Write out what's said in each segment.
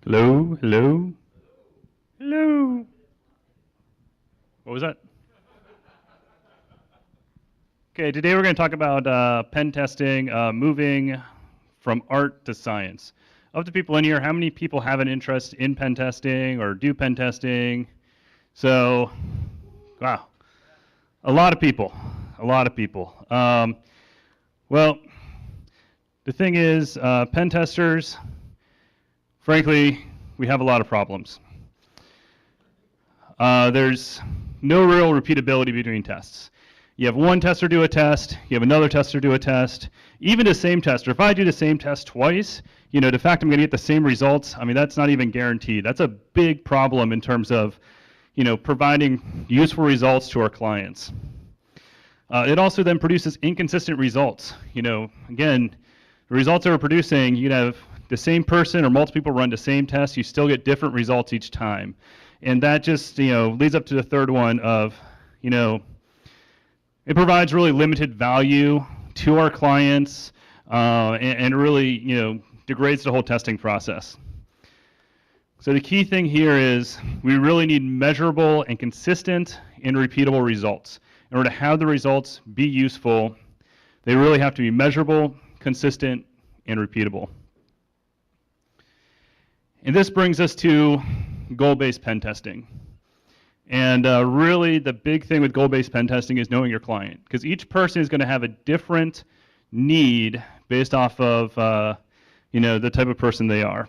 Hello, hello, hello. What was that? Okay, today we're going to talk about pen testing, moving from art to science. Of the people in here, how many people have an interest in pen testing or do pen testing? So, wow, a lot of people, a lot of people. Well, the thing is, pen testers, frankly, we have a lot of problems. There's no real repeatability between tests. You have one tester do a test, you have another tester do a test, even the same tester. If I do the same test twice, the fact I'm going to get the same results, I mean, that's not even guaranteed. That's a big problem in terms of, providing useful results to our clients. It also then produces inconsistent results. Again, the results that we're producing, you can have the same person or multiple people run the same test, you still get different results each time. And that just, leads up to the third one of, it provides really limited value to our clients and really, degrades the whole testing process. So the key thing here is we really need measurable and consistent and repeatable results. In order to have the results be useful, they really have to be measurable, consistent, and repeatable. And this brings us to goal-based pen testing. And really the big thing with goal-based pen testing is knowing your client, because each person is going to have a different need based off of the type of person they are.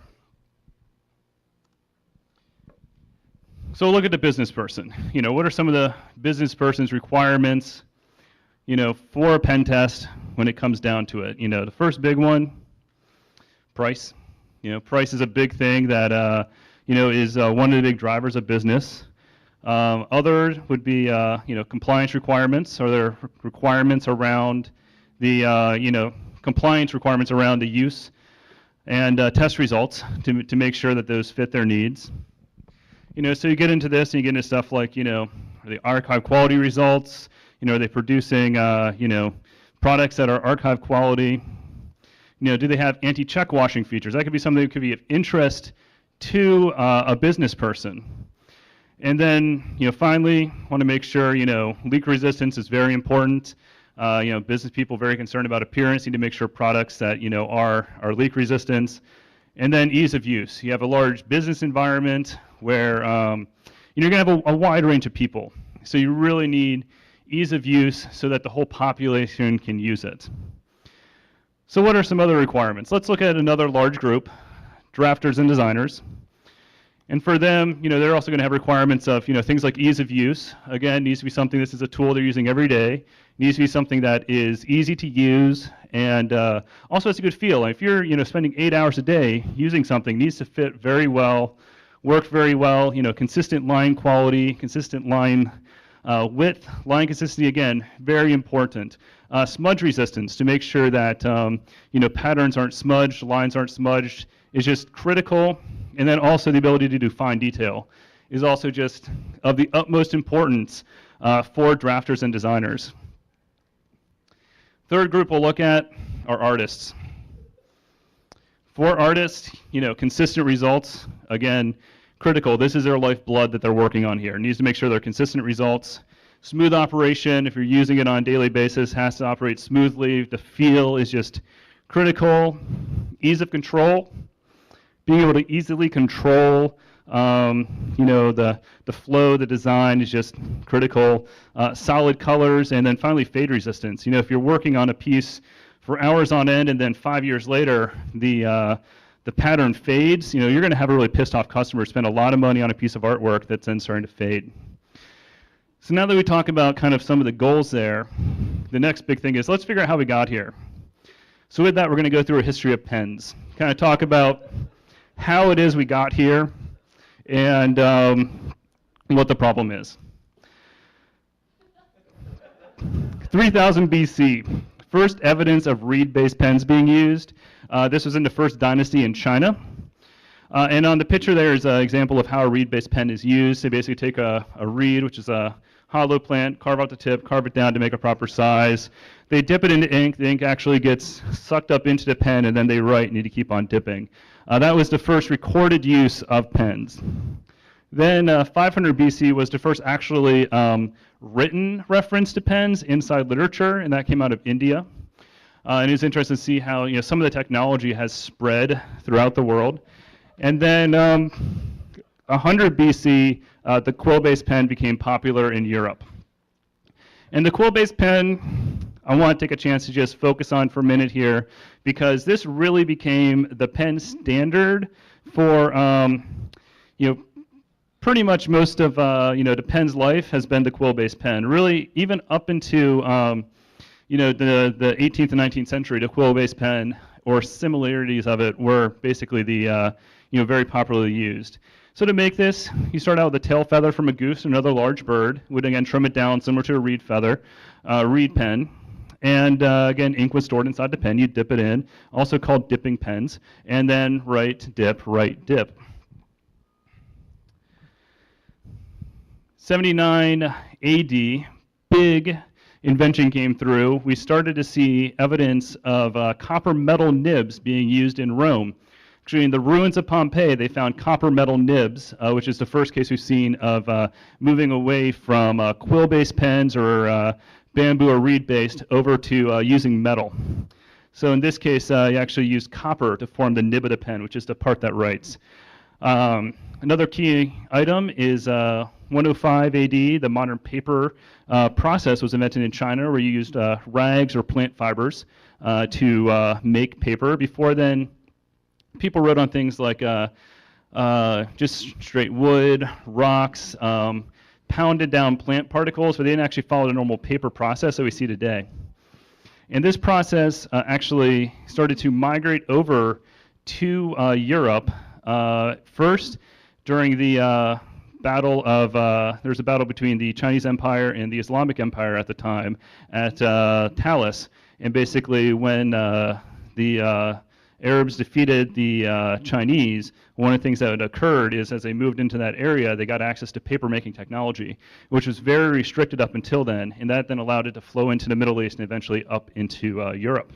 So look at the business person. What are some of the business person's requirements for a pen test when it comes down to it? The first big one, price. Price is a big thing that is one of the big drivers of business. Other would be compliance requirements. Are there requirements around the compliance requirements around the use and test results to make sure that those fit their needs? So you get into this and you get into stuff like are the archive quality results. Are they producing products that are archive quality? Do they have anti-check washing features? That could be something that could be of interest to a business person. And then, finally, want to make sure, leak resistance is very important. Business people very concerned about appearance, need to make sure products that, are leak resistant. And then ease of use. You have a large business environment where, you're going to have a wide range of people. So you really need ease of use so that the whole population can use it. So what are some other requirements? Let's look at another large group, drafters and designers. And for them, they're also going to have requirements of, things like ease of use. Again, needs to be something, this is a tool they're using every day. It needs to be something that is easy to use and also has a good feel. If you're, spending 8 hours a day using something, it needs to fit very well, work very well, consistent line quality, consistent line width, line consistency, again, very important. Smudge resistance, to make sure that, patterns aren't smudged, lines aren't smudged, is just critical. And then also the ability to do fine detail is also just of the utmost importance for drafters and designers. Third group we'll look at are artists. For artists, consistent results, again, critical. This is their lifeblood that they're working on here. It needs to make sure they're consistent results. Smooth operation, if you're using it on a daily basis, has to operate smoothly. The feel is just critical. Ease of control. Being able to easily control, the flow, the design is just critical. Solid colors, and then finally fade resistance. If you're working on a piece for hours on end, and then 5 years later the pattern fades, you're going to have a really pissed off customer spend a lot of money on a piece of artwork that's then starting to fade. So now that we talk about kind of some of the goals there, the next big thing is let's figure out how we got here. So with that, we're going to go through a history of pens, kind of talk about how it is we got here, and what the problem is. 3000 BC, first evidence of reed-based pens being used. This was in the first dynasty in China. And on the picture there is an example of how a reed-based pen is used. They basically take a reed, which is a hollow plant, carve out the tip, carve it down to make a proper size. They dip it into ink. The ink actually gets sucked up into the pen, and then they write. Need to keep on dipping. That was the first recorded use of pens. Then 500 BC was the first actually written reference to pens inside literature, and that came out of India. And it's interesting to see how some of the technology has spread throughout the world. And then 100 BC, the quill-based pen became popular in Europe. And the quill-based pen, I want to take a chance to just focus on for a minute here, because this really became the pen standard for pretty much most of the pen's life has been the quill-based pen. Really, even up into the 18th and 19th century, the quill-based pen or similarities of it were basically the very popularly used. So to make this, you start out with a tail feather from a goose, another large bird. Would again trim it down similar to a reed feather, reed pen. And again, ink was stored inside the pen. You dip it in, also called dipping pens. And then write, dip, write, dip. 79 AD, big invention came through. We started to see evidence of copper metal nibs being used in Rome. Actually, in the ruins of Pompeii, they found copper metal nibs, which is the first case we've seen of moving away from quill-based pens or bamboo or reed-based over to using metal. So in this case, you actually used copper to form the nib of the pen, which is the part that writes. Another key item is 105 AD, the modern paper process was invented in China, where you used rags or plant fibers to make paper. Before then, people wrote on things like just straight wood, rocks, pounded down plant particles, but they didn't actually follow the normal paper process that we see today. And this process actually started to migrate over to Europe. First, during the battle of, there was a battle between the Chinese Empire and the Islamic Empire at the time at Talis. And basically when the Arabs defeated the Chinese, one of the things that had occurred is as they moved into that area, they got access to paper-making technology, which was very restricted up until then, and that then allowed it to flow into the Middle East and eventually up into Europe.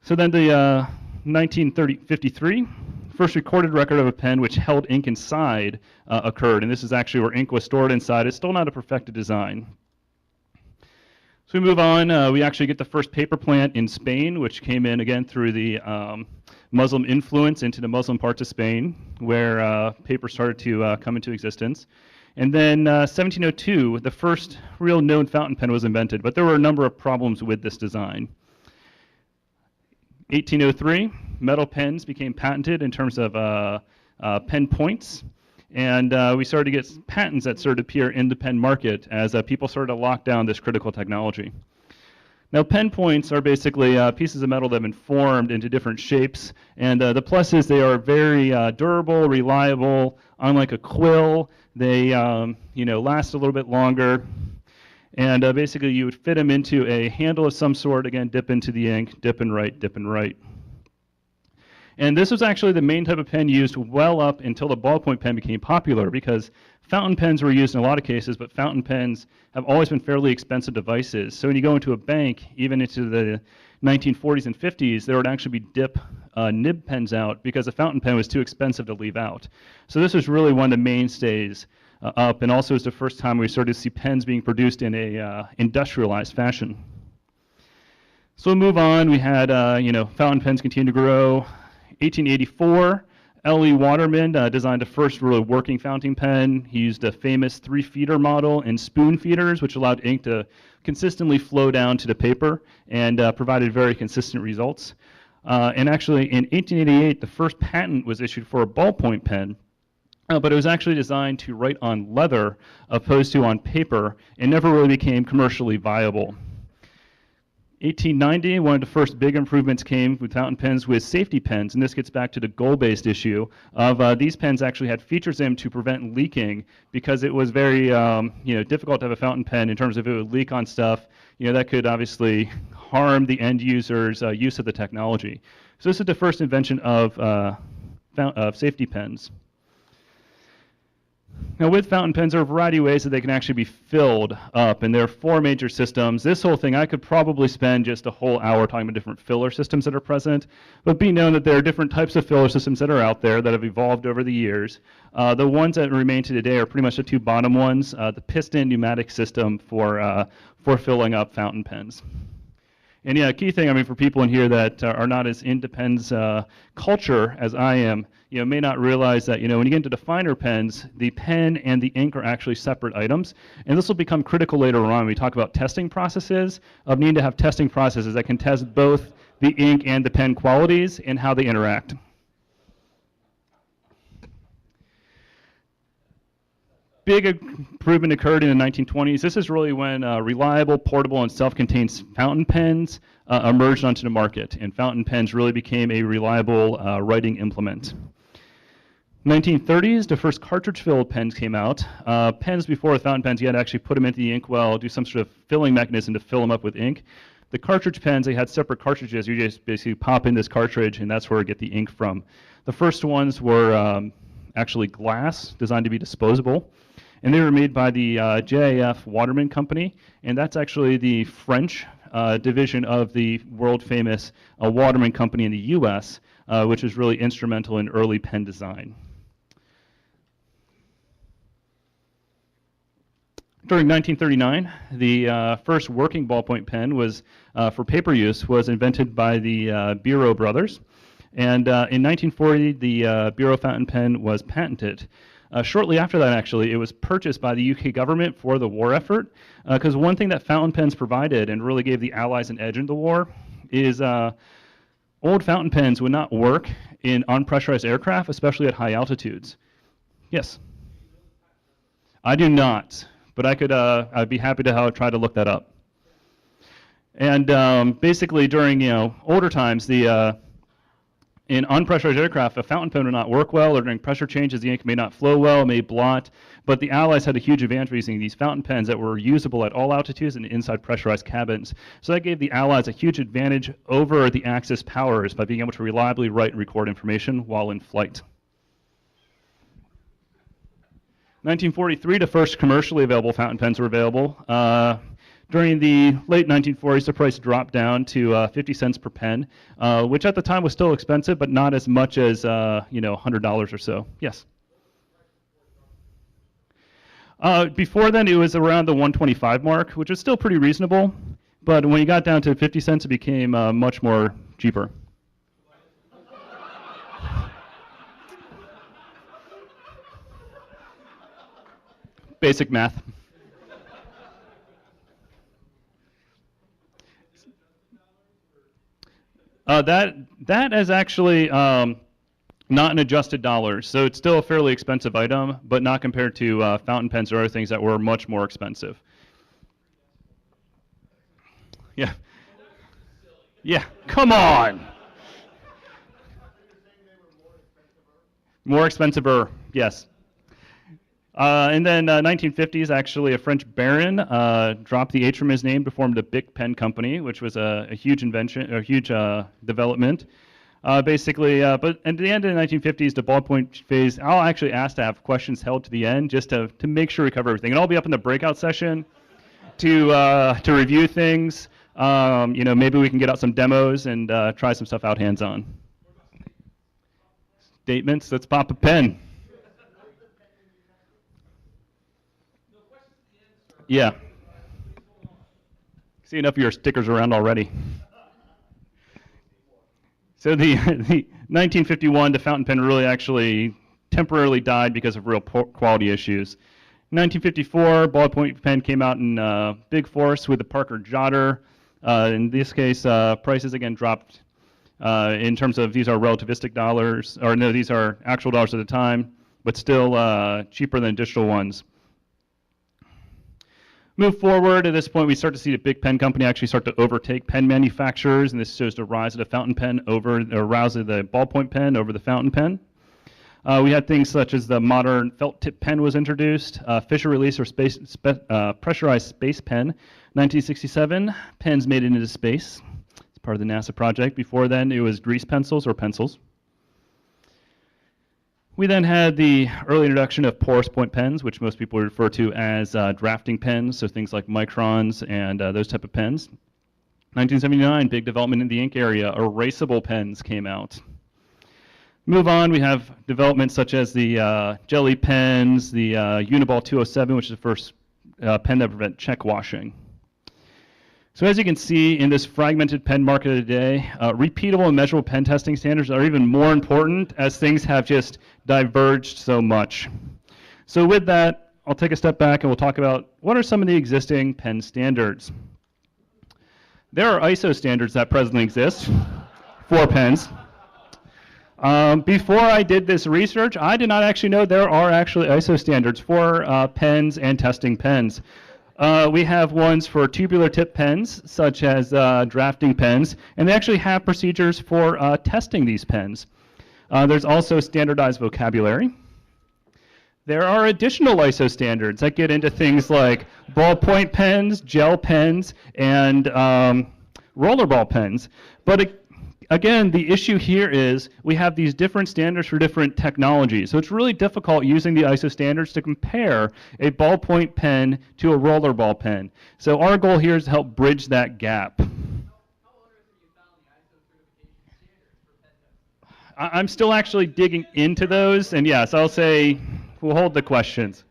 So then the 1953, first recorded record of a pen which held ink inside occurred, and this is actually where ink was stored inside. It's still not a perfected design. So we move on, we actually get the first paper plant in Spain, which came in again through the Muslim influence into the Muslim parts of Spain, where paper started to come into existence. And then 1702, the first real known fountain pen was invented, but there were a number of problems with this design. 1803, metal pens became patented in terms of pen points. And we started to get patents that started to appear in the pen market as people started to lock down this critical technology. Now, pen points are basically pieces of metal that have been formed into different shapes. And the plus is they are very durable, reliable. Unlike a quill, they last a little bit longer. And basically, you would fit them into a handle of some sort. Again, dip into the ink, dip and write, dip and write. And this was actually the main type of pen used well up until the ballpoint pen became popular, because fountain pens were used in a lot of cases, but fountain pens have always been fairly expensive devices. So when you go into a bank, even into the 1940s and 50s, there would actually be dip nib pens out because a fountain pen was too expensive to leave out. So this was really one of the mainstays up, and also was the first time we started to see pens being produced in a industrialized fashion. So we'll move on. We had fountain pens continue to grow. 1884, L.E. Waterman designed the first really working fountain pen. He used a famous 3-feeder model and spoon feeders, which allowed ink to consistently flow down to the paper and provided very consistent results. And actually, in 1888, the first patent was issued for a ballpoint pen, but it was actually designed to write on leather opposed to on paper, and never really became commercially viable. 1890, one of the first big improvements came with fountain pens with safety pens, and this gets back to the goal-based issue of these pens actually had features in them to prevent leaking, because it was very difficult to have a fountain pen in terms of it would leak on stuff. That could obviously harm the end user's use of the technology. So this is the first invention of safety pens. Now with fountain pens, there are a variety of ways that they can actually be filled up, and there are 4 major systems. This whole thing, I could probably spend just a whole hour talking about different filler systems that are present, but be known that there are different types of filler systems that are out there that have evolved over the years. The ones that remain to today are pretty much the 2 bottom ones, the piston pneumatic system for filling up fountain pens. And yeah, key thing, I mean, for people in here that are not as into pens culture as I am, may not realize that, when you get into the finer pens, the pen and the ink are actually separate items. And this will become critical later on when we talk about testing processes, of needing to have testing processes that can test both the ink and the pen qualities and how they interact. Big improvement occurred in the 1920s. This is really when reliable, portable, and self-contained fountain pens emerged onto the market, and fountain pens really became a reliable writing implement. 1930s, the first cartridge-filled pens came out. Pens before the fountain pens, you had to actually put them into the inkwell, do some sort of filling mechanism to fill them up with ink. The cartridge pens, they had separate cartridges. You just basically pop in this cartridge, and that's where you get the ink from. The first ones were actually glass, designed to be disposable. And they were made by the JAF Waterman Company, and that's actually the French division of the world-famous Waterman Company in the US, which is really instrumental in early pen design. During 1939, the first working ballpoint pen was, for paper use, was invented by the Bureau brothers. And in 1940, the Bureau fountain pen was patented. Shortly after that, actually, it was purchased by the UK government for the war effort, because one thing that fountain pens provided and really gave the Allies an edge in the war is old fountain pens would not work in unpressurized aircraft, especially at high altitudes. Yes? I do not, but I could, I'd be happy to try to look that up. And basically during, older times, in unpressurized aircraft, a fountain pen would not work well, or during pressure changes, the ink may not flow well, may blot. But the Allies had a huge advantage using these fountain pens that were usable at all altitudes and inside pressurized cabins. So that gave the Allies a huge advantage over the Axis powers by being able to reliably write and record information while in flight. 1943, the first commercially available fountain pens were available. During the late 1940s, the price dropped down to 50 cents per pen, which at the time was still expensive, but not as much as $100 or so. Yes. Before then, it was around the 125 mark, which was still pretty reasonable. But when you got down to 50 cents, it became much more cheaper. Basic math. That is actually not in adjusted dollars, so it's still a fairly expensive item, but not compared to fountain pens or other things that were much more expensive. Yeah. Yeah, come on. More expensive-er, yes. And then 1950s, actually, a French baron dropped the H from his name to form the Bic Pen Company, which was a huge invention, a huge development. Basically, but at the end of the 1950s, the ballpoint phase, I'll actually ask to have questions held to the end just to make sure we cover everything. And I'll be up in the breakout session to review things. Maybe we can get out some demos and try some stuff out hands-on. Statements, let's pop a pen. Yeah. See enough of your stickers around already. So the 1951, the fountain pen really actually temporarily died because of real quality issues. 1954, ballpoint pen came out in big force with the Parker Jotter. In this case, prices again dropped in terms of these are relativistic dollars, or no, these are actual dollars at the time, but still cheaper than digital ones. Move forward, at this point we start to see the Bic Pen Company actually start to overtake pen manufacturers, and this shows the rise of the fountain pen over, or rise of the ballpoint pen over the fountain pen. We had things such as the modern felt tip pen was introduced, Fisher release or pressurized space pen, 1967, pens made it into space. It's part of the NASA project. Before then it was grease pencils or pencils. We then had the early introduction of porous point pens, which most people refer to as drafting pens, so things like microns and those type of pens. 1979, big development in the ink area, erasable pens came out. Move on, we have developments such as the jelly pens, the Uniball 207, which is the first pen that prevent check washing. So as you can see in this fragmented pen market today, repeatable and measurable pen testing standards are even more important as things have just diverged so much. So with that, I'll take a step back and we'll talk about what are some of the existing pen standards. There are ISO standards that presently exist for pens. Before I did this research, I did not actually know there are actually ISO standards for pens and testing pens. We have ones for tubular tip pens, such as drafting pens, and they actually have procedures for testing these pens. There's also standardized vocabulary. There are additional ISO standards that get into things like ballpoint pens, gel pens, and rollerball pens. But again, the issue here is we have these different standards for different technologies. So it's really difficult using the ISO standards to compare a ballpoint pen to a rollerball pen. So our goal here is to help bridge that gap. I'm still actually digging into those, and yes, I'll say we'll hold the questions.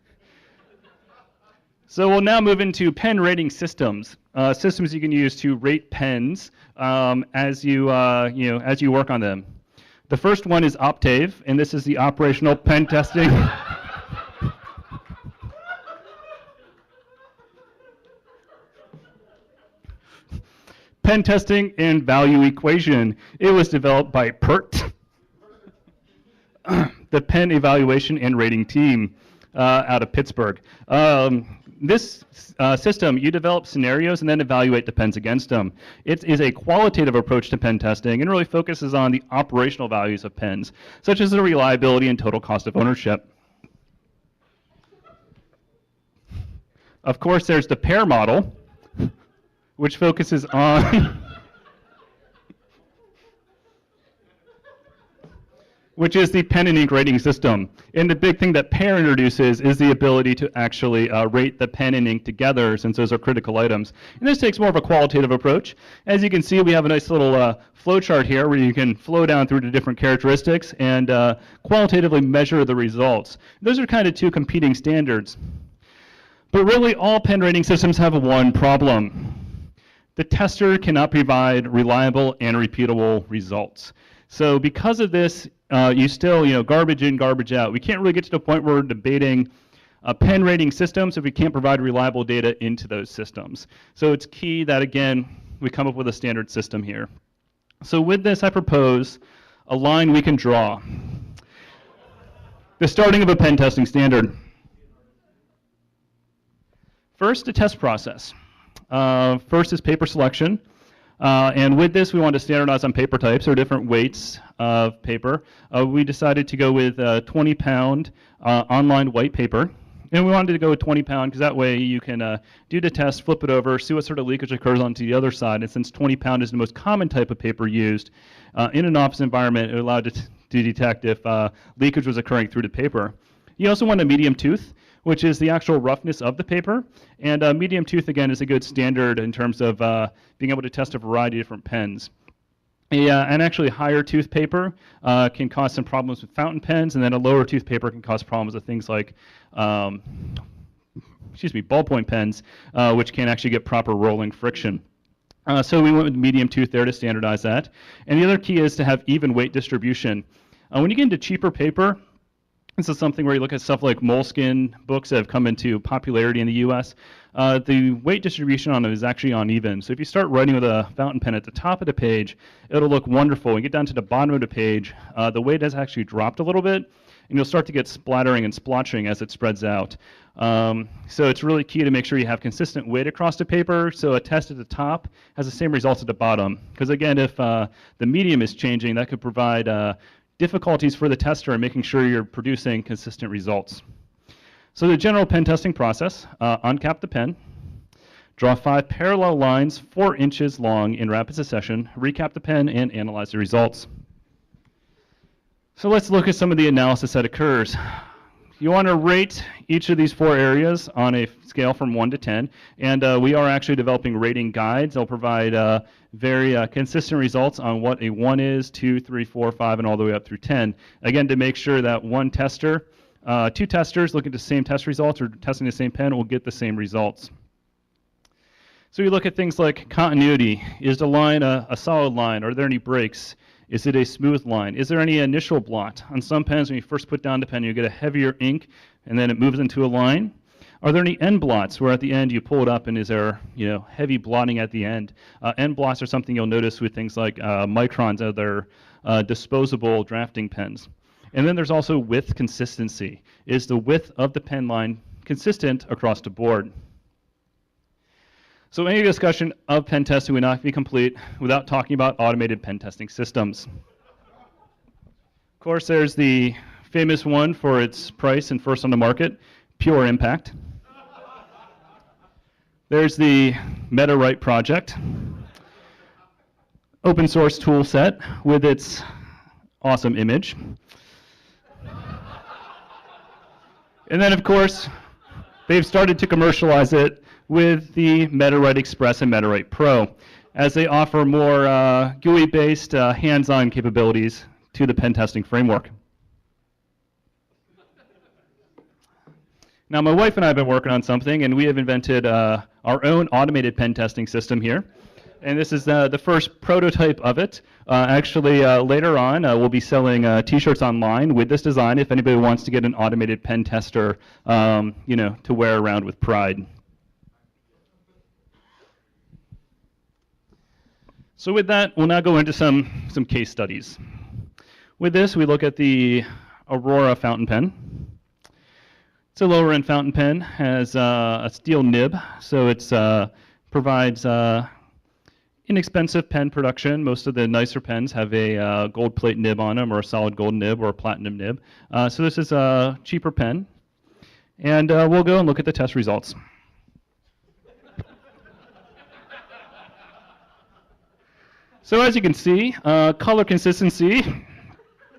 So we'll now move into pen rating systems, systems you can use to rate pens as you work on them. The first one is Optave, and this is the operational pen testing. Pen testing and value equation. It was developed by PERT, the Pen Evaluation and Rating Team out of Pittsburgh. This system, you develop scenarios and then evaluate the pens against them. It is a qualitative approach to pen testing and really focuses on the operational values of pens, such as the reliability and total cost of ownership. Of course, there's the pair model, which focuses on which is the pen and ink rating system. And the big thing that pair introduces is the ability to actually rate the pen and ink together, since those are critical items. And this takes more of a qualitative approach. As you can see, we have a nice little flow chart here where you can flow down through the different characteristics and qualitatively measure the results. Those are kind of two competing standards. But really, all pen rating systems have one problem. The tester cannot provide reliable and repeatable results. So because of this, you still, garbage in, garbage out. We can't really get to the point where we're debating pen rating systems if we can't provide reliable data into those systems. So it's key that, again, we come up with a standard system here. So with this, I propose a line we can draw. The starting of a pen testing standard. First, the test process. First is paper selection. And with this, we want to standardize on paper types or different weights of paper. We decided to go with 20-pound online white paper. And we wanted to go with 20-pound because that way you can do the test, flip it over, see what sort of leakage occurs onto the other side. And since 20-pound is the most common type of paper used in an office environment, it allowed it to detect if leakage was occurring through the paper. You also want a medium tooth, which is the actual roughness of the paper. And medium tooth, again, is a good standard in terms of being able to test a variety of different pens. And actually, higher tooth paper can cause some problems with fountain pens, and then a lower tooth paper can cause problems with things like ballpoint pens, which can actually get proper rolling friction. So we went with medium tooth there to standardize that. And the other key is to have even weight distribution. When you get into cheaper paper, this is something where you look at stuff like moleskin books that have come into popularity in the US. The weight distribution on them is actually uneven. So if you start writing with a fountain pen at the top of the page, it'll look wonderful. When you get down to the bottom of the page, the weight has actually dropped a little bit, and you'll start to get splattering and splotching as it spreads out. So it's really key to make sure you have consistent weight across the paper, so a test at the top has the same results at the bottom. Because again, if the medium is changing, that could provide difficulties for the tester in making sure you're producing consistent results. So the general pen testing process, uncap the pen, draw 5 parallel lines 4 inches long in rapid succession, recap the pen, and analyze the results. So let's look at some of the analysis that occurs. You want to rate each of these 4 areas on a scale from 1 to 10, and we are actually developing rating guides. They'll provide very consistent results on what a 1 is, 2, 3, 4, 5, and all the way up through 10. Again, to make sure that 2 testers looking at the same test results or testing the same pen will get the same results. So you look at things like continuity. Is the line a solid line? Are there any breaks? Is it a smooth line? Is there any initial blot? On some pens, when you first put down the pen, you get a heavier ink, and then it moves into a line. Are there any end blots where at the end you pull it up and is there heavy blotting at the end? End blots are something you'll notice with things like Micron's other disposable drafting pens. And then there's also width consistency. Is the width of the pen line consistent across the board? So any discussion of pen testing would not be complete without talking about automated pen testing systems. Of course, there's the famous one for its price and first on the market, Pure Impact. There's the MetaWrite project, open source tool set with its awesome image. And then, of course, they've started to commercialize it with the MetaWrite Express and MetaWrite Pro, as they offer more GUI-based hands-on capabilities to the pen testing framework. Now, my wife and I have been working on something, and we have invented our own automated pen testing system here. And this is the first prototype of it. Actually, later on, we'll be selling T-shirts online with this design if anybody wants to get an automated pen tester, to wear around with pride. So with that, we'll now go into some case studies. With this, we look at the Aurora fountain pen. It's a lower-end fountain pen, has a steel nib, so it provides inexpensive pen production. Most of the nicer pens have a gold plate nib on them, or a solid gold nib, or a platinum nib. So this is a cheaper pen, and we'll go and look at the test results. So as you can see, color consistency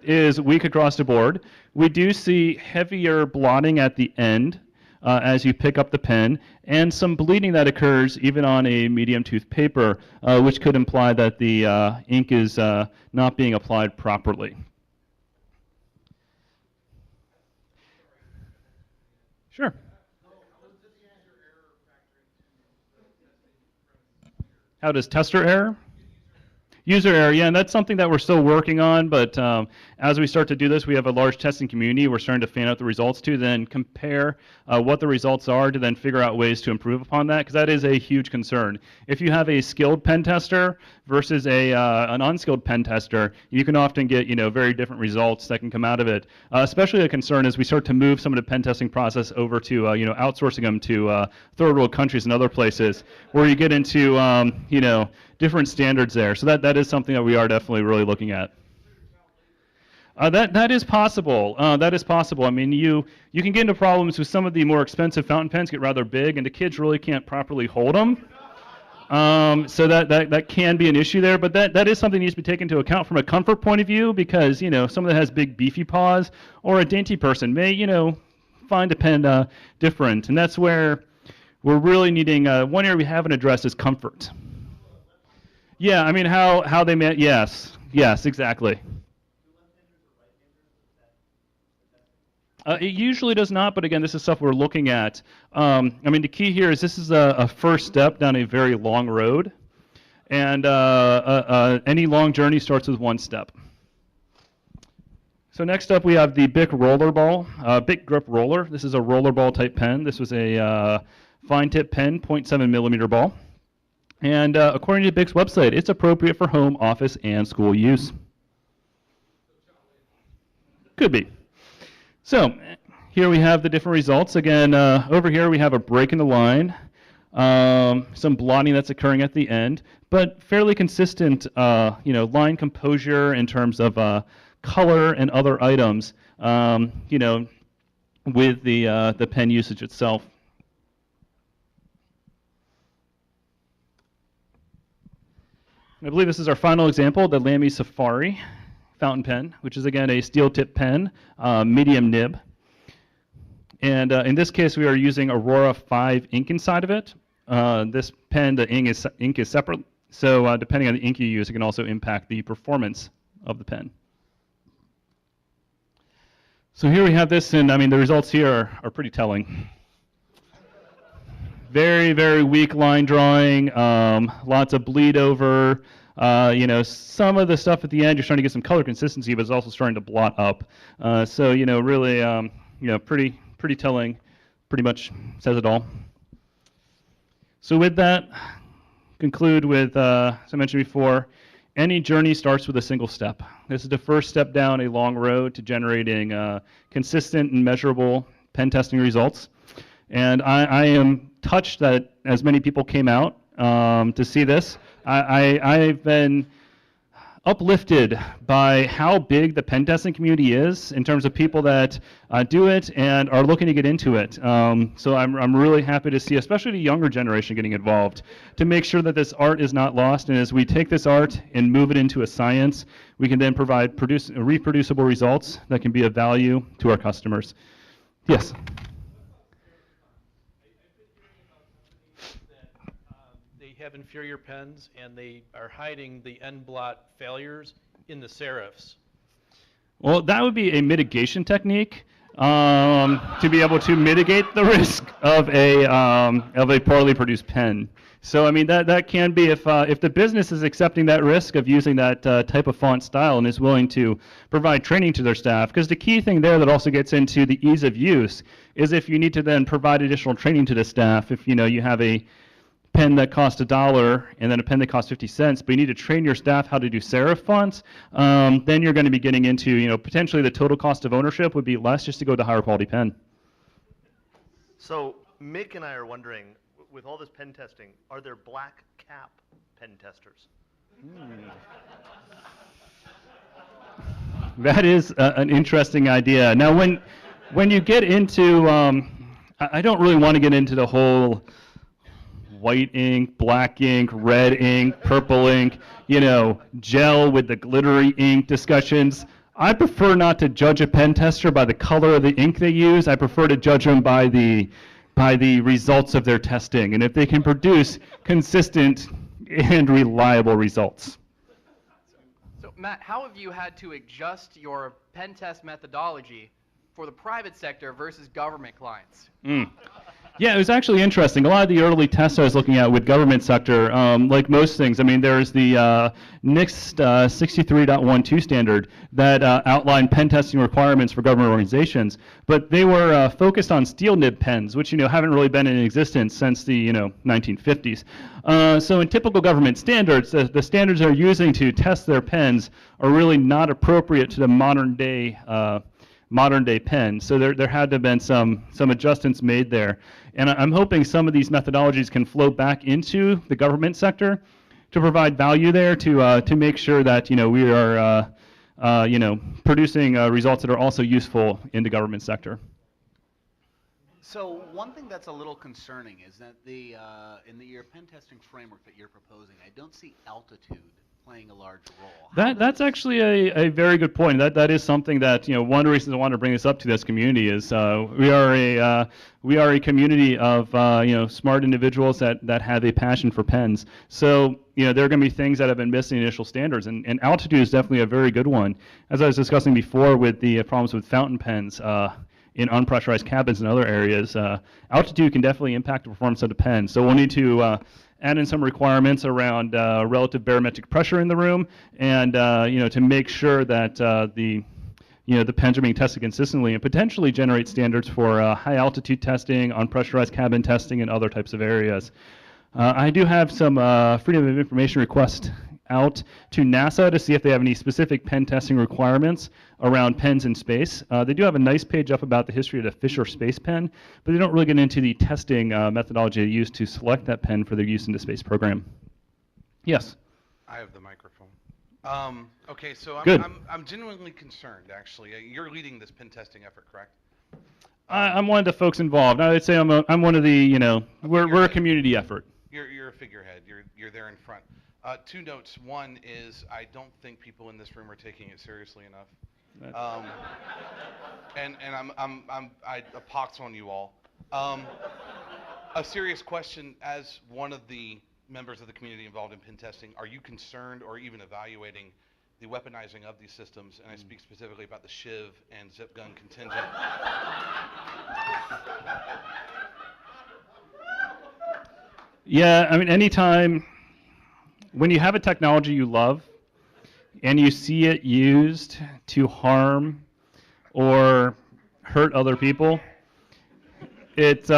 is weak across the board. We do see heavier blotting at the end as you pick up the pen, and some bleeding that occurs even on a medium tooth paper, which could imply that the ink is not being applied properly. Sure. How does tester error? User error, yeah, and that's something that we're still working on, but as we start to do this, we have a large testing community we're starting to fan out the results to, then compare what the results are to then figure out ways to improve upon that, because that is a huge concern. If you have a skilled pen tester versus an unskilled pen tester, you can often get very different results that can come out of it. Especially a concern as we start to move some of the pen testing process over to outsourcing them to third world countries and other places, where you get into different standards there. So that is something that we are definitely really looking at. That is possible. That is possible. I mean, you can get into problems with some of the more expensive fountain pens get rather big, and the kids really can't properly hold them. So that can be an issue there, but that is something that needs to be taken into account from a comfort point of view, because someone that has big beefy paws or a dainty person may find a pen different, and that's where we're really needing one area we haven't addressed is comfort. Yeah, I mean how they met. Yes, exactly. It usually does not, but again, this is stuff we're looking at. I mean, the key here is this is a first step down a very long road, and any long journey starts with one step. So next up, we have the Bic Rollerball, Bic Grip Roller. This is a rollerball type pen. This was a fine tip pen, 0.7 millimeter ball. And according to Bic's website, it's appropriate for home, office, and school use. Could be. So here we have the different results. Again, over here we have a break in the line, some blotting that's occurring at the end, but fairly consistent, line composure in terms of color and other items, with the pen usage itself. I believe this is our final example, the Lamy Safari. fountain pen, which is again a steel tip pen, medium nib. And in this case, we are using Aurora 5 ink inside of it. This pen, the ink is separate, so depending on the ink you use, it can also impact the performance of the pen. So here we have this, and I mean the results here are pretty telling. Very, very weak line drawing, lots of bleed over. You know, some of the stuff at the end, you're trying to get some color consistency, but it's also starting to blot up. So, you know, really, you know, pretty telling, pretty much says it all. So with that, conclude with, as I mentioned before, any journey starts with a single step. This is the first step down a long road to generating consistent and measurable pen testing results. And I am touched that as many people came out to see this. I've been uplifted by how big the pen testing community is in terms of people that do it and are looking to get into it. So I'm really happy to see, especially the younger generation getting involved, to make sure that this art is not lost. And as we take this art and move it into a science, we can then provide reproducible results that can be of value to our customers. Yes? Have inferior pens and they are hiding the end blot failures in the serifs. Well, that would be a mitigation technique to be able to mitigate the risk of a poorly produced pen. So I mean that can be if the business is accepting that risk of using that type of font style and is willing to provide training to their staff. Because the key thing there that also gets into the ease of use is if you need to then provide additional training to the staff. If you know you have a pen that costs $1 and then a pen that costs 50 cents, but you need to train your staff how to do serif fonts, then you're going to be getting into, you know, potentially the total cost of ownership would be less just to go with a higher quality pen. So Mick and I are wondering, with all this pen testing, are there black cap pen testers? That is an interesting idea. Now, when you get into, I don't really want to get into the whole white ink, black ink, red ink, purple ink, you know, gel with the glittery ink discussions. I prefer not to judge a pen tester by the color of the ink they use. I prefer to judge them by the results of their testing, and if they can produce consistent and reliable results. So Matt, how have you had to adjust your pen test methodology for the private sector versus government clients? Yeah, it was actually interesting. A lot of the early tests I was looking at with government sector, like most things, I mean, there's the NIST 63.12 standard that outlined pen testing requirements for government organizations, but they were focused on steel nib pens, which, you know, haven't really been in existence since the, 1950s. So in typical government standards, the standards they're using to test their pens are really not appropriate to the modern day pen. So there had to have been some adjustments made there. And I'm hoping some of these methodologies can flow back into the government sector to provide value there to make sure that, you know, we are producing results that are also useful in the government sector. So one thing that's a little concerning is that in your pen testing framework that you're proposing, I don't see altitude playing a large role. That's actually a very good point. That is something that, you know, one of the reasons I wanted to bring this up to this community is we are a community of smart individuals that have a passion for pens. So, you know, there are going to be things that have been missing in initial standards, and altitude is definitely a very good one. As I was discussing before with the problems with fountain pens in unpressurized cabins and other areas, altitude can definitely impact the performance of the pen. So we'll need to add in some requirements around relative barometric pressure in the room, and to make sure that the pens are being tested consistently, and potentially generate standards for high altitude testing, unpressurized cabin testing, and other types of areas. I do have some Freedom of Information requests out to NASA to see if they have any specific pen testing requirements around pens in space. They do have a nice page up about the history of the Fisher space pen, but they don't really get into the testing methodology they use to select that pen for their use in the space program. Yes? I have the microphone. Okay, so I'm genuinely concerned, actually. You're leading this pen testing effort, correct? I'm one of the folks involved. I would say I'm one of the, we're a community effort. You're a figurehead. You're there in front. Two notes. One is I don't think people in this room are taking it seriously enough. And I a pox on you all. A serious question, as one of the members of the community involved in pen testing, are you concerned or even evaluating the weaponizing of these systems? And I speak specifically about the shiv and zip gun contingent. Yeah, I mean, anytime when you have a technology you love and you see it used to harm or hurt other people, it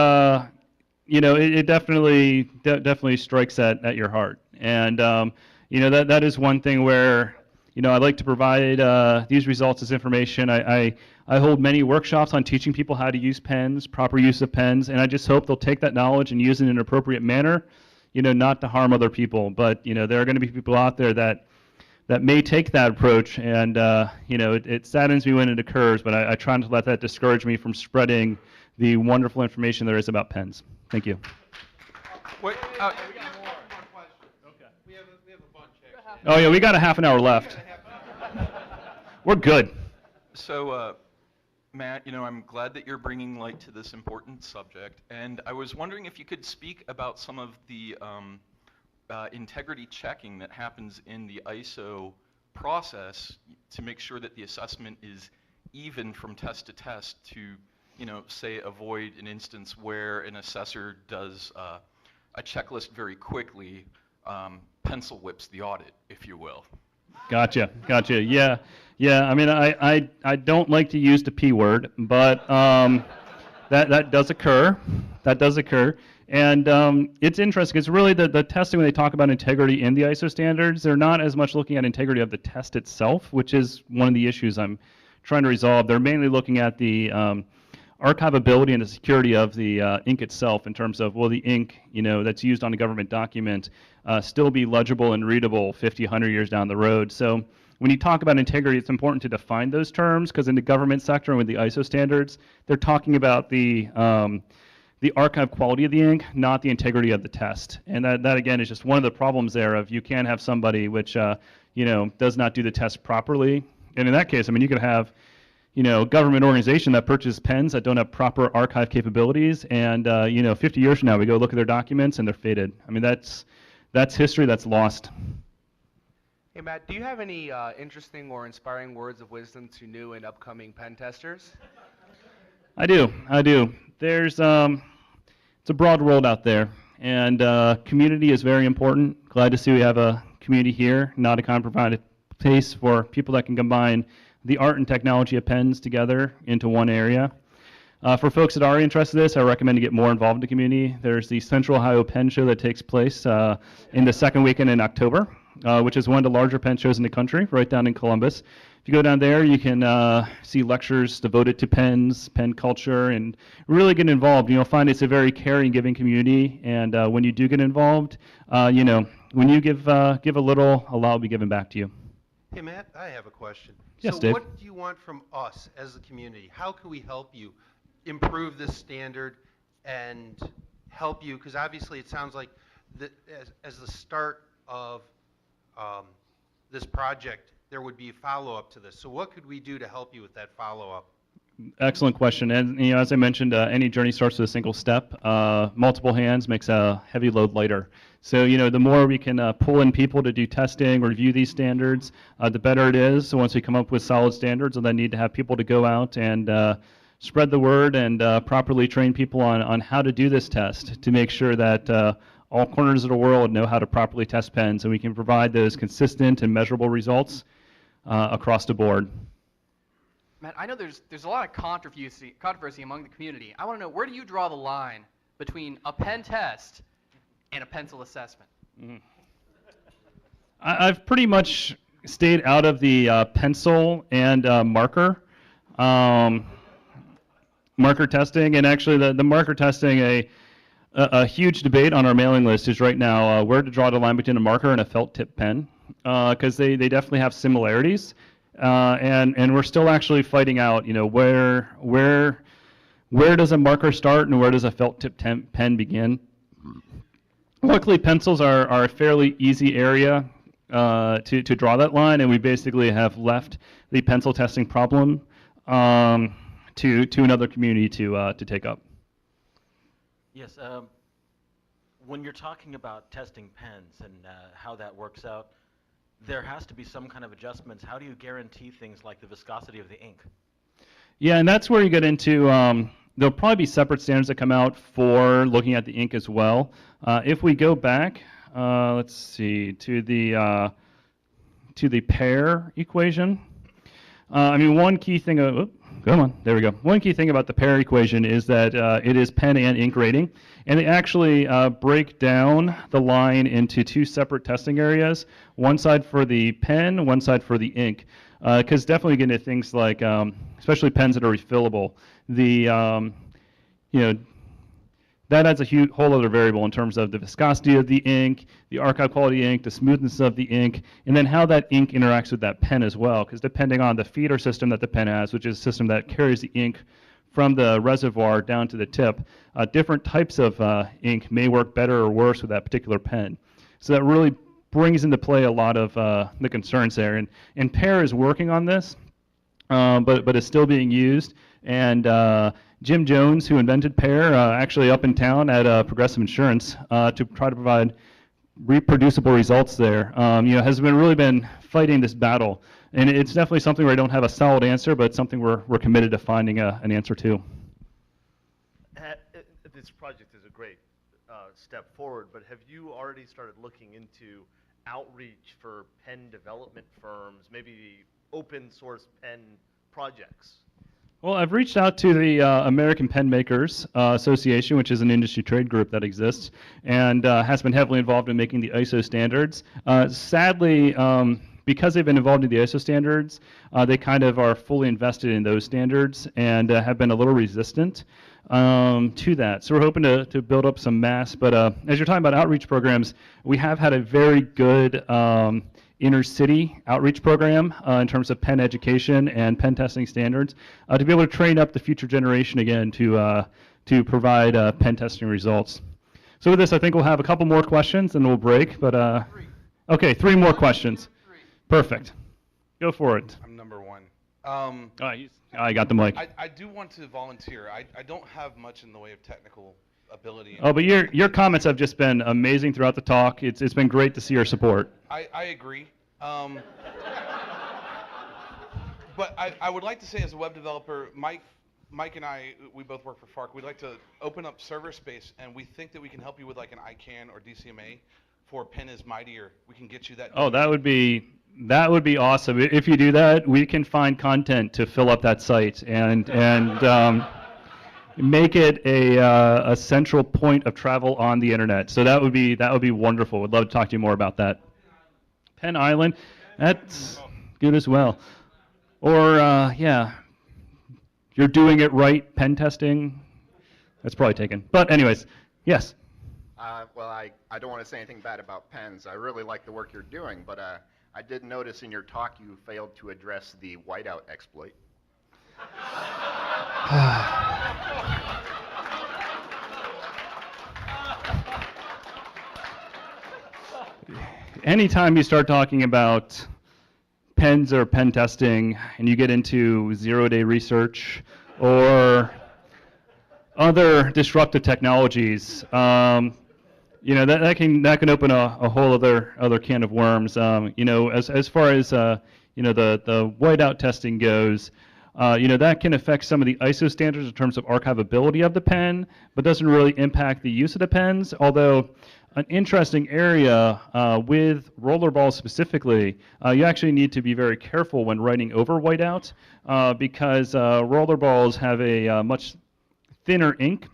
it definitely strikes at your heart. And that is one thing where I like to provide these results as information. I hold many workshops on teaching people how to use pens, proper use of pens, and I just hope they'll take that knowledge and use it in an appropriate manner, not to harm other people. But there are going to be people out there that may take that approach, and it saddens me when it occurs. But I try not to let that discourage me from spreading the wonderful information there is about pens. Thank you. Wait, we got more questions. Okay. We have a bunch, actually. Oh yeah, we got a half an hour left. We're good. So, Matt, I'm glad that you're bringing light to this important subject, and I was wondering if you could speak about some of the integrity checking that happens in the ISO process to make sure that the assessment is even from test to test to, say, avoid an instance where an assessor does a checklist very quickly, pencil whips the audit, if you will. Gotcha. Yeah. I mean, I don't like to use the P word, but that does occur. And it's interesting. It's really the testing, when they talk about integrity in the ISO standards, they're not as much looking at integrity of the test itself, which is one of the issues I'm trying to resolve. They're mainly looking at the archivability and the security of the ink itself, in terms of, will the ink that's used on a government document still be legible and readable 50, 100 years down the road. So when you talk about integrity, it's important to define those terms, because in the government sector and with the ISO standards, they're talking about the archive quality of the ink, not the integrity of the test. And that again is just one of the problems there of, you can have somebody which does not do the test properly. And in that case, I mean, you could have government organization that purchases pens that don't have proper archive capabilities, and 50 years from now we go look at their documents and they're faded. I mean, that's history that's lost. Hey Matt, do you have any interesting or inspiring words of wisdom to new and upcoming pen testers? I do. There's it's a broad world out there, and community is very important. Glad to see we have a community here. NOTACON provided space for people that can combine the art and technology of pens together into one area. For folks that are interested in this, I recommend to get more involved in the community. There's the Central Ohio Pen Show that takes place in the second weekend in October, which is one of the larger pen shows in the country, right down in Columbus. If you go down there, you can see lectures devoted to pens, pen culture, and really get involved. You'll find it's a very caring, giving community, and when you do get involved, when you give a little, a lot will be given back to you. Hey Matt, I have a question. Yes, so Dave. What do you want from us as the community? How can we help you improve this standard and help you? Because obviously it sounds like as the start of this project, there would be a follow-up to this. So what could we do to help you with that follow-up? Excellent question. And as I mentioned, any journey starts with a single step. Multiple hands makes a heavy load lighter. So the more we can pull in people to do testing, review these standards, the better it is. So once we come up with solid standards, we'll then need to have people to go out and spread the word and properly train people on how to do this test, to make sure that all corners of the world know how to properly test pens, and we can provide those consistent and measurable results across the board. Matt, I know there's a lot of controversy among the community. I want to know, where do you draw the line between a pen test and a pencil assessment? Mm-hmm. I've pretty much stayed out of the pencil and marker testing, and actually the marker testing, a huge debate on our mailing list is right now where to draw the line between a marker and a felt tip pen, because they definitely have similarities, and we're still actually fighting out where does a marker start and where does a felt tip pen begin. Luckily, pencils are a fairly easy area to draw that line, and we basically have left the pencil testing problem to another community to take up. Yes, when you're talking about testing pens and how that works out, there has to be some kind of adjustments. How do you guarantee things like the viscosity of the ink? Yeah, and that's where you get into, there'll probably be separate standards that come out for looking at the ink as well. If we go back, let's see, to the pair equation, I mean, one key thing, come on, there we go. One key thing about the pair equation is that it is pen and ink rating, and they actually break down the line into two separate testing areas, one side for the pen, one side for the ink. Because definitely get into things like, especially pens that are refillable, that adds a whole other variable in terms of the viscosity of the ink, the archive quality ink, the smoothness of the ink, and then how that ink interacts with that pen as well. Because depending on the feeder system that the pen has, which is a system that carries the ink from the reservoir down to the tip, different types of ink may work better or worse with that particular pen. So that really brings into play a lot of the concerns there. And Pear is working on this, but it's still being used. And Jim Jones, who invented Pear, actually up in town at Progressive Insurance to try to provide reproducible results there, has really been fighting this battle. And it's definitely something where I don't have a solid answer, but something we're committed to finding an answer to. This project is a great step forward, but have you already started looking into outreach for pen development firms, maybe open source pen projects? Well, I've reached out to the American Pen Makers Association, which is an industry trade group that exists, and has been heavily involved in making the ISO standards. Sadly, because they've been involved in the ISO standards, they kind of are fully invested in those standards and have been a little resistant to that. So we're hoping to build up some mass, but as you're talking about outreach programs, we have had a very good inner city outreach program in terms of pen education and pen testing standards to be able to train up the future generation again to provide pen testing results. So with this, I think we'll have a couple more questions and we'll break, but okay, 3 more questions. Perfect. Go for it. I'm number 1. I got the mic. I do want to volunteer. I don't have much in the way of technical ability. Oh, but your comments have just been amazing throughout the talk. It's been great to see your support. I agree. But I would like to say, as a web developer, Mike and I, we both work for FARC. We'd like to open up server space, and we think that we can help you with like an ICANN or DCMA for Pen is Mightier. We can get you that. Oh, that would be awesome. If you do that, we can find content to fill up that site and make it a central point of travel on the internet. So that would be wonderful. Would love to talk to you more about that. Pen Island, that's good as well. Or yeah, you're doing it right. Pen testing, that's probably taken. But anyways, yes. Well, I don't want to say anything bad about pens. I really like the work you're doing, but I did notice in your talk you failed to address the whiteout exploit. Anytime you start talking about pens or pen testing and you get into zero-day research or other disruptive technologies, that can open a whole other can of worms. As far as the whiteout testing goes, that can affect some of the ISO standards in terms of archivability of the pen, but doesn't really impact the use of the pens. Although an interesting area with rollerballs specifically, you actually need to be very careful when writing over whiteout because rollerballs have a much thinner ink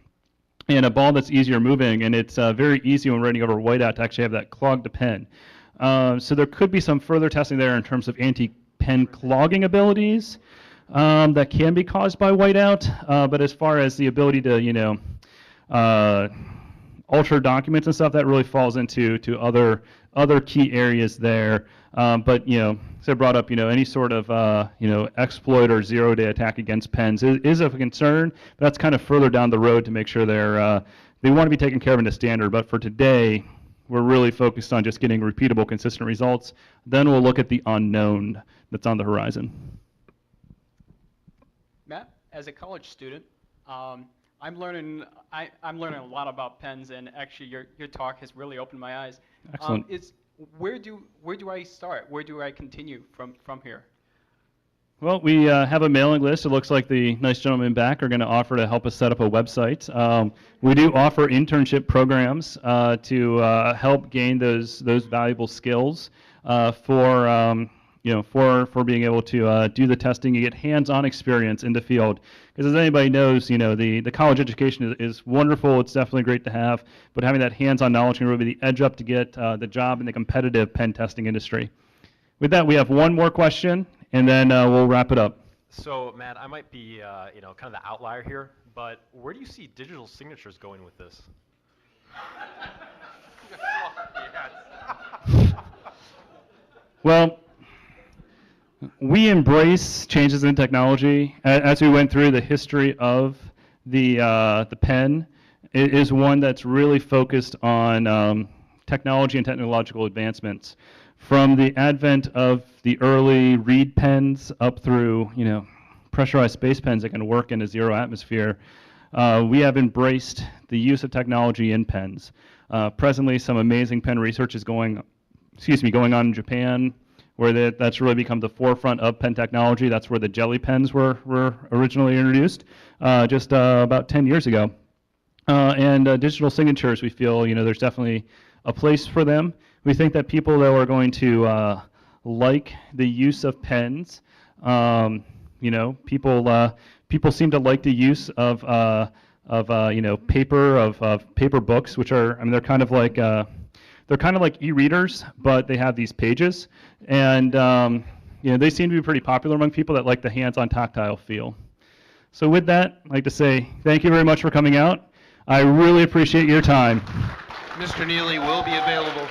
and a ball that's easier moving, and it's very easy when writing over whiteout to actually have that clog the pen. So there could be some further testing there in terms of anti-pen clogging abilities that can be caused by whiteout, but as far as the ability to, alter documents and stuff, that really falls into other key areas there. But so I brought up any sort of exploit or zero-day attack against pens is of concern. But that's kind of further down the road to make sure they want to be taken care of in the standard. But for today, we're really focused on just getting repeatable, consistent results. Then we'll look at the unknown that's on the horizon. Matt, as a college student, I'm learning a lot about pens, and actually your talk has really opened my eyes. Excellent. Where do I start? Where do I continue from here? Well, we have a mailing list. It looks like the nice gentlemen back are going to offer to help us set up a website. We do offer internship programs to help gain those valuable skills for being able to do the testing. You get hands-on experience in the field. Because as anybody knows, the college education is wonderful. It's definitely great to have, but having that hands-on knowledge can really be the edge up to get the job in the competitive pen testing industry. With that, we have one more question, and then we'll wrap it up. So, Matt, I might be, kind of the outlier here, but where do you see digital signatures going with this? Well, we embrace changes in technology. As we went through the history of the pen, it is one that's really focused on technology and technological advancements. From the advent of the early reed pens up through, pressurized space pens that can work in a zero atmosphere, we have embraced the use of technology in pens. Presently, some amazing pen research is going on in Japan, where that's really become the forefront of pen technology. That's where the jelly pens were originally introduced just about 10 years ago. And digital signatures, we feel, there's definitely a place for them. We think that people that are going to like the use of pens, people seem to like the use of paper books, which are, they're kind of like e-readers, but they have these pages, and they seem to be pretty popular among people that like the hands-on tactile feel. So with that, I'd like to say thank you very much for coming out. I really appreciate your time. Mr. Neely will be available